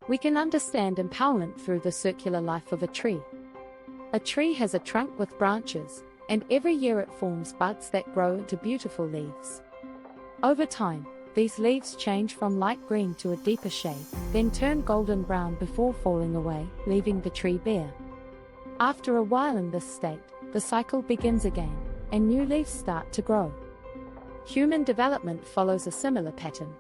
We can understand empowerment through the circular life of a tree. A tree has a trunk with branches, and every year it forms buds that grow into beautiful leaves. Over time, these leaves change from light green to a deeper shade, then turn golden brown before falling away, leaving the tree bare. After a while in this state, the cycle begins again, and new leaves start to grow. Human development follows a similar pattern.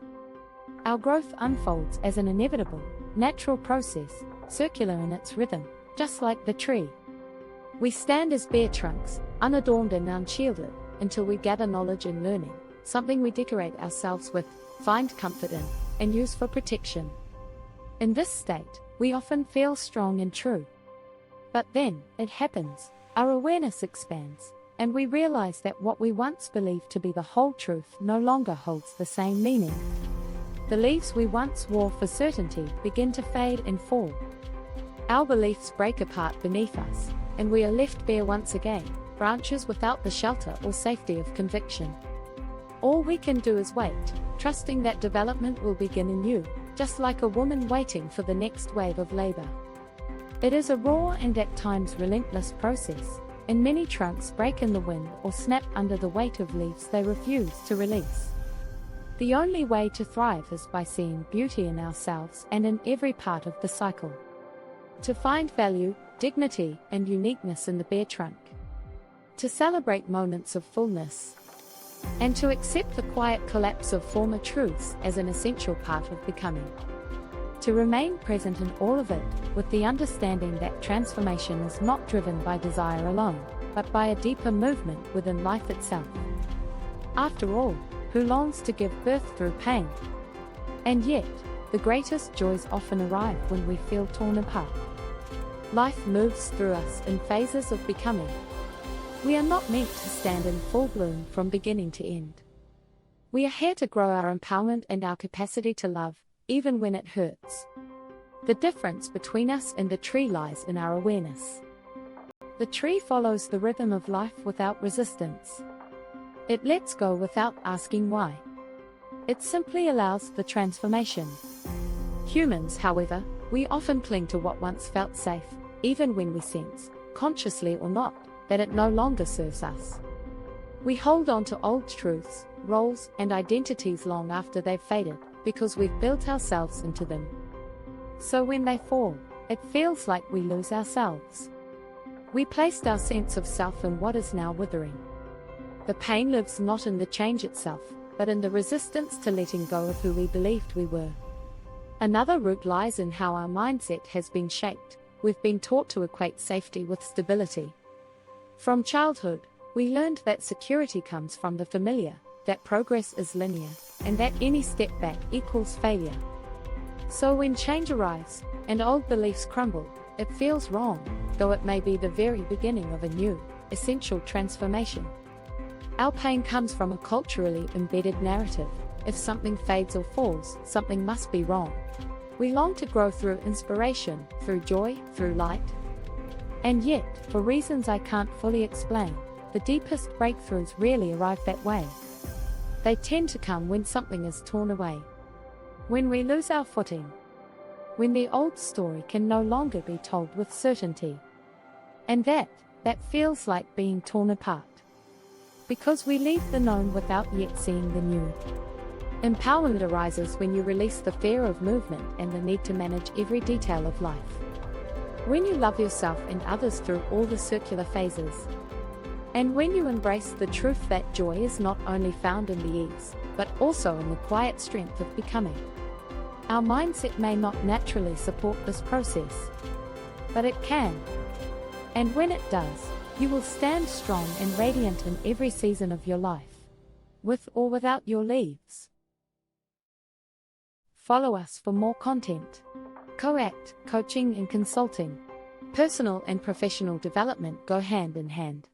Our growth unfolds as an inevitable, natural process, circular in its rhythm, just like the tree. We stand as bare trunks, unadorned and unshielded, until we gather knowledge and learning, something we decorate ourselves with, find comfort in, and use for protection. In this state, we often feel strong and true. But then, it happens, our awareness expands, and we realize that what we once believed to be the whole truth no longer holds the same meaning. The leaves we once wore for certainty begin to fade and fall. Our beliefs break apart beneath us, and we are left bare once again, branches without the shelter or safety of conviction. All we can do is wait, trusting that development will begin anew, just like a woman waiting for the next wave of labor. It is a raw and at times relentless process, and many trunks break in the wind or snap under the weight of leaves they refuse to release. The only way to thrive is by seeing beauty in ourselves and in every part of the cycle. To find value, dignity, and uniqueness in the bare trunk. To celebrate moments of fullness. And to accept the quiet collapse of former truths as an essential part of becoming. To remain present in all of it, with the understanding that transformation is not driven by desire alone, but by a deeper movement within life itself. After all, who longs to give birth through pain? And yet, the greatest joys often arrive when we feel torn apart. Life moves through us in phases of becoming. We are not meant to stand in full bloom from beginning to end. We are here to grow our empowerment and our capacity to love, even when it hurts. The difference between us and the tree lies in our awareness. The tree follows the rhythm of life without resistance. It lets go without asking why. It simply allows the transformation. Humans, however, we often cling to what once felt safe, even when we sense, consciously or not, that it no longer serves us. We hold on to old truths, roles, and identities long after they've faded, because we've built ourselves into them. So when they fall, it feels like we lose ourselves. We placed our sense of self in what is now withering. The pain lives not in the change itself, but in the resistance to letting go of who we believed we were. Another root lies in how our mindset has been shaped. We've been taught to equate safety with stability. From childhood, we learned that security comes from the familiar, that progress is linear, and that any step back equals failure. So when change arrives, and old beliefs crumble, it feels wrong, though it may be the very beginning of a new, essential transformation. Our pain comes from a culturally embedded narrative. If something fades or falls, something must be wrong. We long to grow through inspiration, through joy, through light. And yet, for reasons I can't fully explain, the deepest breakthroughs rarely arrive that way. They tend to come when something is torn away. When we lose our footing. When the old story can no longer be told with certainty. And that feels like being torn apart. Because we leave the known without yet seeing the new. Empowerment arises when you release the fear of movement and the need to manage every detail of life. When you love yourself and others through all the circular phases. And when you embrace the truth that joy is not only found in the ease, but also in the quiet strength of becoming. Our mindset may not naturally support this process, but it can. And when it does, you will stand strong and radiant in every season of your life, with or without your leaves. Follow us for more content. Coact, coaching and consulting. Personal and professional development go hand in hand.